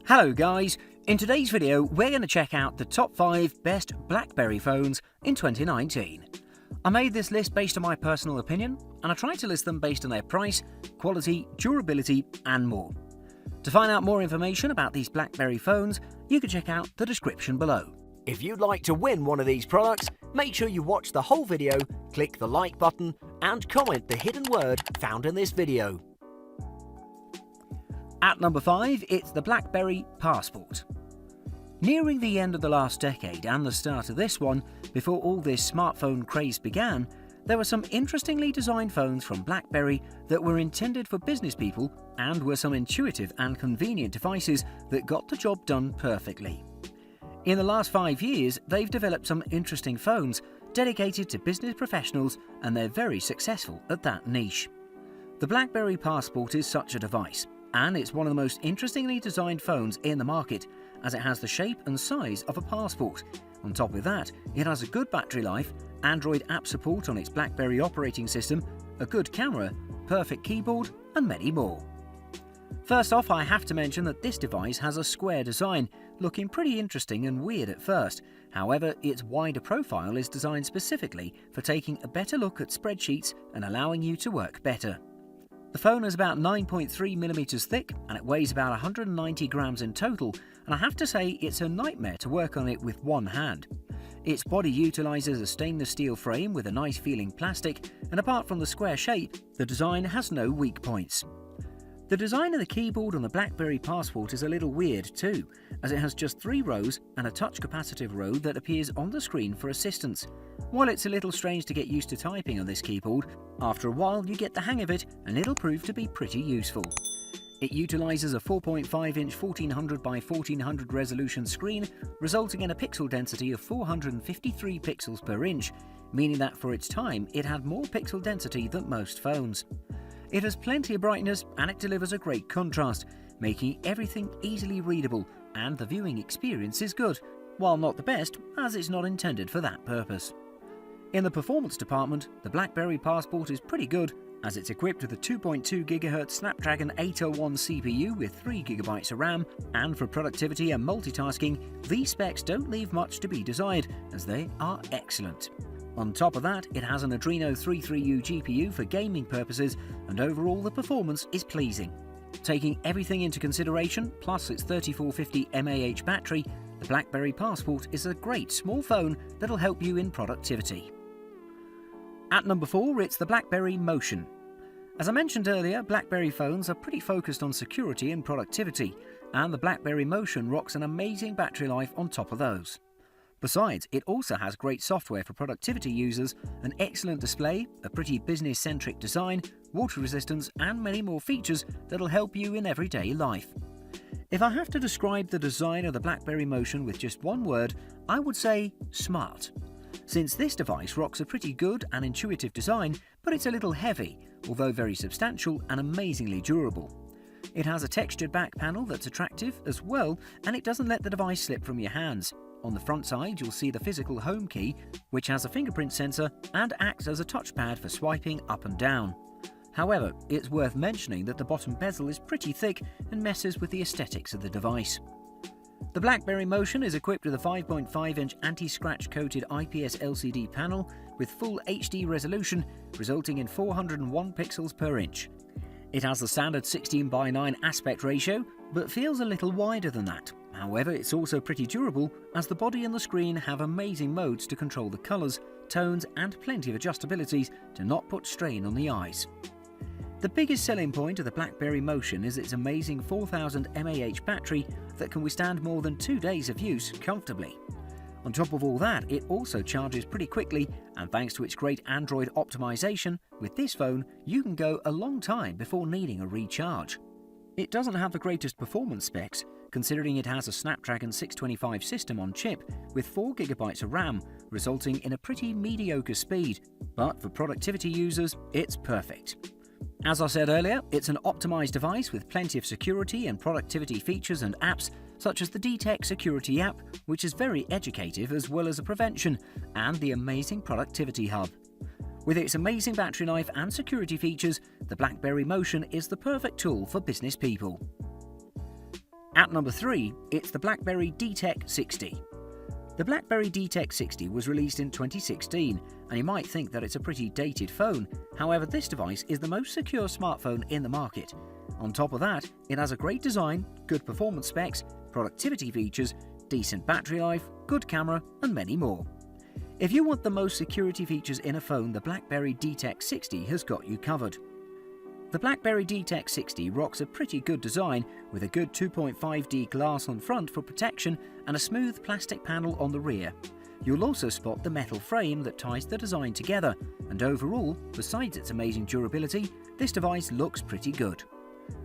Hello guys, in today's video we're going to check out the top 5 best BlackBerry phones in 2019. I made this list based on my personal opinion and I tried to list them based on their price, quality, durability and more. To find out more information about these BlackBerry phones, you can check out the description below. If you'd like to win one of these products, make sure you watch the whole video, click the like button and comment the hidden word found in this video. At number 5, it's the Blackberry Passport. Nearing the end of the last decade and the start of this one, before all this smartphone craze began, there were some interestingly designed phones from BlackBerry that were intended for business people and were some intuitive and convenient devices that got the job done perfectly. In the last 5 years, they've developed some interesting phones dedicated to business professionals and they're very successful at that niche. The Blackberry Passport is such a device. And it's one of the most interestingly designed phones in the market, as it has the shape and size of a passport. On top of that, it has a good battery life, Android app support on its BlackBerry operating system, a good camera, perfect keyboard, and many more. First off, I have to mention that this device has a square design, looking pretty interesting and weird at first. However, its wider profile is designed specifically for taking a better look at spreadsheets and allowing you to work better. The phone is about 9.3mm thick and it weighs about 190 grams in total, and I have to say it's a nightmare to work on it with one hand. Its body utilises a stainless steel frame with a nice feeling plastic, and apart from the square shape, the design has no weak points. The design of the keyboard on the BlackBerry Passport is a little weird too, as it has just 3 rows and a touch capacitive row that appears on the screen for assistance. While it's a little strange to get used to typing on this keyboard, after a while you get the hang of it and it'll prove to be pretty useful. It utilises a 4.5-inch 1400 by 1400 resolution screen, resulting in a pixel density of 453 pixels per inch, meaning that for its time it had more pixel density than most phones. It has plenty of brightness and it delivers a great contrast, making everything easily readable, and the viewing experience is good, while not the best as it's not intended for that purpose. In the performance department, the BlackBerry Passport is pretty good as it's equipped with a 2.2 GHz Snapdragon 801 CPU with 3 GB of RAM, and for productivity and multitasking, these specs don't leave much to be desired as they are excellent. On top of that, it has an Adreno 33U GPU for gaming purposes, and overall the performance is pleasing. Taking everything into consideration, plus its 3450 mAh battery, the BlackBerry Passport is a great small phone that'll help you in productivity. At number 4, it's the Blackberry Motion. As I mentioned earlier, BlackBerry phones are pretty focused on security and productivity, and the BlackBerry Motion rocks an amazing battery life on top of those. Besides, it also has great software for productivity users, an excellent display, a pretty business-centric design, water resistance, and many more features that'll help you in everyday life. If I have to describe the design of the BlackBerry Motion with just one word, I would say smart. Since this device rocks a pretty good and intuitive design, but it's a little heavy, although very substantial and amazingly durable. It has a textured back panel that's attractive as well, and it doesn't let the device slip from your hands. On the front side, you'll see the physical home key, which has a fingerprint sensor and acts as a touchpad for swiping up and down. However, it's worth mentioning that the bottom bezel is pretty thick and messes with the aesthetics of the device. The BlackBerry Motion is equipped with a 5.5-inch anti-scratch coated IPS LCD panel with full HD resolution, resulting in 401 pixels per inch. It has the standard 16:9 aspect ratio, but feels a little wider than that. However, it's also pretty durable as the body and the screen have amazing modes to control the colours, tones and plenty of adjustabilities to not put strain on the eyes. The biggest selling point of the BlackBerry Motion is its amazing 4000 mAh battery that can withstand more than 2 days of use comfortably. On top of all that, it also charges pretty quickly, and thanks to its great Android optimization, with this phone you can go a long time before needing a recharge. It doesn't have the greatest performance specs, considering it has a Snapdragon 625 system on chip with 4 GB of RAM, resulting in a pretty mediocre speed, but for productivity users, it's perfect. As I said earlier, it's an optimized device with plenty of security and productivity features and apps, such as the DT60 app, which is very educative as well as a prevention, and the amazing productivity hub. With its amazing battery life and security features, the BlackBerry Motion is the perfect tool for business people. At number 3, it's the Blackberry DT60. The Blackberry DT60 was released in 2016, and you might think that it's a pretty dated phone. However, this device is the most secure smartphone in the market. On top of that, it has a great design, good performance specs, productivity features, decent battery life, good camera, and many more. If you want the most security features in a phone, the Blackberry DT60 has got you covered. The Blackberry DT60 rocks a pretty good design with a good 2.5D glass on front for protection and a smooth plastic panel on the rear. You'll also spot the metal frame that ties the design together, and overall, besides its amazing durability, this device looks pretty good.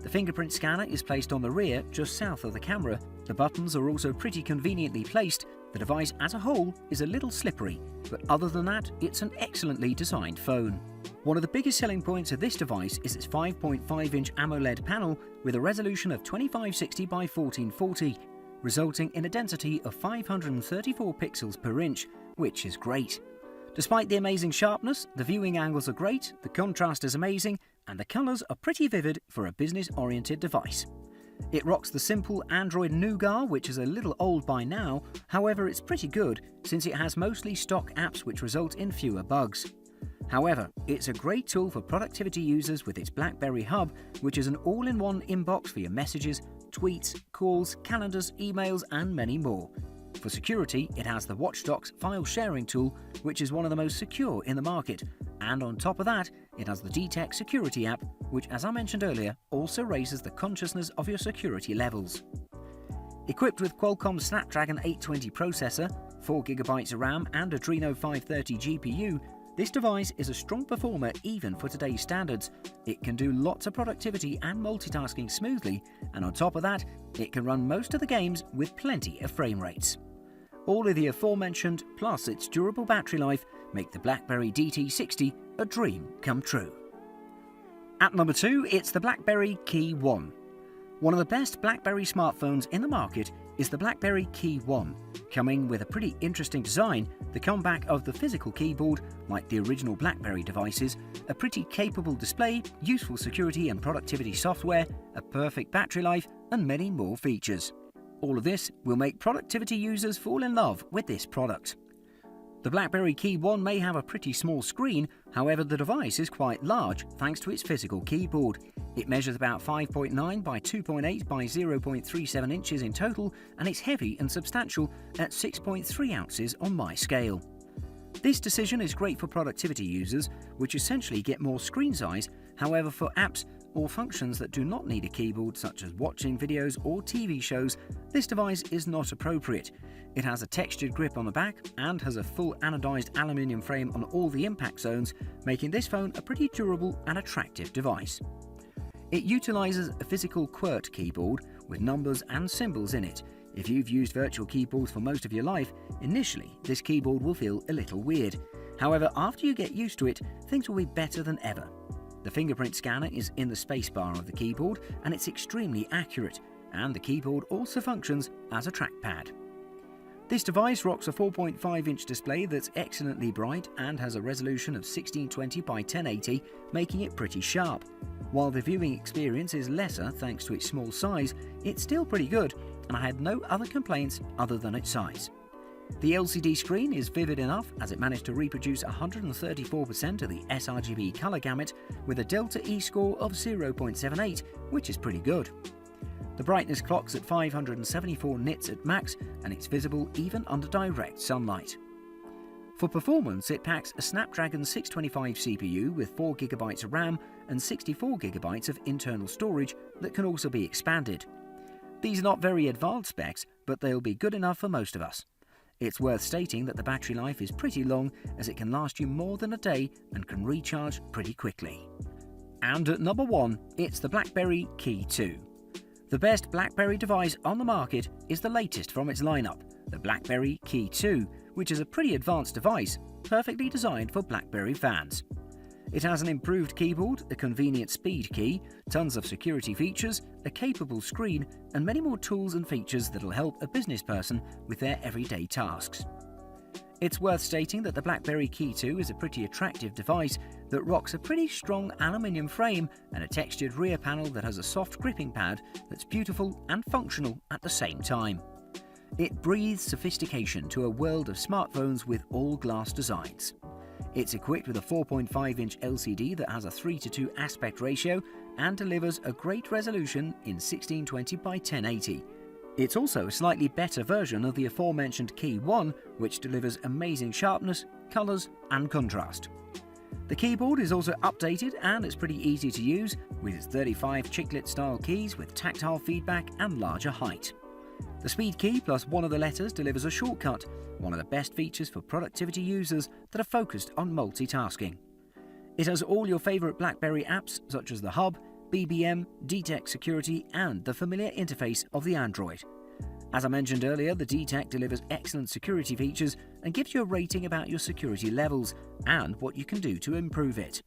The fingerprint scanner is placed on the rear just south of the camera. The buttons are also pretty conveniently placed. The device as a whole is a little slippery, but other than that, it's an excellently designed phone. One of the biggest selling points of this device is its 5.5-inch AMOLED panel with a resolution of 2560 by 1440, resulting in a density of 534 pixels per inch, which is great. Despite the amazing sharpness, the viewing angles are great, the contrast is amazing, and the colours are pretty vivid for a business-oriented device. It rocks the simple Android Nougat, which is a little old by now. However, it's pretty good since it has mostly stock apps which result in fewer bugs. However, it's a great tool for productivity users with its BlackBerry Hub, which is an all-in-one inbox for your messages, tweets, calls, calendars, emails, and many more. For security, it has the Watchdocs file sharing tool, which is one of the most secure in the market, and on top of that, it has the DTEC security app, which, as I mentioned earlier, also raises the consciousness of your security levels. Equipped with Qualcomm Snapdragon 820 processor, 4GB of RAM and Adreno 530 GPU, this device is a strong performer even for today's standards. It can do lots of productivity and multitasking smoothly, and on top of that, it can run most of the games with plenty of frame rates. All of the aforementioned, plus its durable battery life, make the Blackberry DT60 a dream come true. At number 2, it's the Blackberry Key One. One of the best BlackBerry smartphones in the market is the Blackberry Key One, coming with a pretty interesting design, the comeback of the physical keyboard like the original BlackBerry devices, a pretty capable display, useful security and productivity software, a perfect battery life, and many more features. All of this will make productivity users fall in love with this product. The Blackberry Key One may have a pretty small screen, however the device is quite large thanks to its physical keyboard. It measures about 5.9 by 2.8 by 0.37 inches in total, and it's heavy and substantial at 6.3 ounces on my scale. This decision is great for productivity users, which essentially get more screen size. However, for apps or functions that do not need a keyboard, such as watching videos or TV shows, this device is not appropriate. It has a textured grip on the back and has a full anodized aluminium frame on all the impact zones, making this phone a pretty durable and attractive device. It utilizes a physical QWERTY keyboard with numbers and symbols in it. If you've used virtual keyboards for most of your life, initially this keyboard will feel a little weird. However, after you get used to it, things will be better than ever. The fingerprint scanner is in the spacebar of the keyboard and it's extremely accurate, and the keyboard also functions as a trackpad. This device rocks a 4.5-inch display that's excellently bright and has a resolution of 1620 by 1080, making it pretty sharp. While the viewing experience is lesser thanks to its small size, it's still pretty good, and I had no other complaints other than its size. The LCD screen is vivid enough as it managed to reproduce 134% of the sRGB color gamut with a Delta E score of 0.78, which is pretty good. The brightness clocks at 574 nits at max, and it's visible even under direct sunlight. For performance, it packs a Snapdragon 625 CPU with 4GB of RAM and 64GB of internal storage that can also be expanded. These are not very advanced specs, but they'll be good enough for most of us. It's worth stating that the battery life is pretty long, as it can last you more than a day and can recharge pretty quickly. And at number 1, it's the Blackberry Key 2. The best BlackBerry device on the market is the latest from its lineup, the Blackberry Key 2, which is a pretty advanced device, perfectly designed for BlackBerry fans. It has an improved keyboard, a convenient speed key, tons of security features, a capable screen, and many more tools and features that'll help a business person with their everyday tasks. It's worth stating that the Blackberry Key 2 is a pretty attractive device that rocks a pretty strong aluminium frame and a textured rear panel that has a soft gripping pad that's beautiful and functional at the same time. It breathes sophistication to a world of smartphones with all-glass designs. It's equipped with a 4.5-inch LCD that has a 3:2 aspect ratio and delivers a great resolution in 1620 by 1080. It's also a slightly better version of the aforementioned Key One, which delivers amazing sharpness, colours and contrast. The keyboard is also updated and it's pretty easy to use, with its 35 chiclet-style keys with tactile feedback and larger height. The speed key plus one of the letters delivers a shortcut, one of the best features for productivity users that are focused on multitasking. It has all your favourite BlackBerry apps such as the Hub, BBM, DTEC security and the familiar interface of the Android. As I mentioned earlier, the DTEC delivers excellent security features and gives you a rating about your security levels and what you can do to improve it.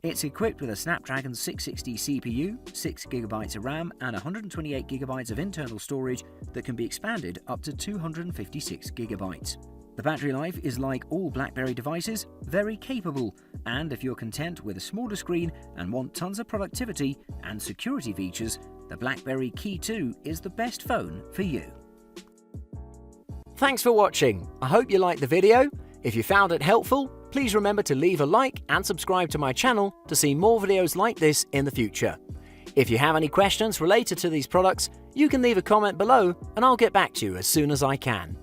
It's equipped with a Snapdragon 660 CPU, 6GB of RAM and 128GB of internal storage that can be expanded up to 256GB. The battery life is like all BlackBerry devices, very capable, and if you're content with a smaller screen and want tons of productivity and security features, the Blackberry Key 2 is the best phone for you. Thanks for watching. I hope you liked the video. If you found it helpful, please remember to leave a like and subscribe to my channel to see more videos like this in the future. If you have any questions related to these products, you can leave a comment below and I'll get back to you as soon as I can.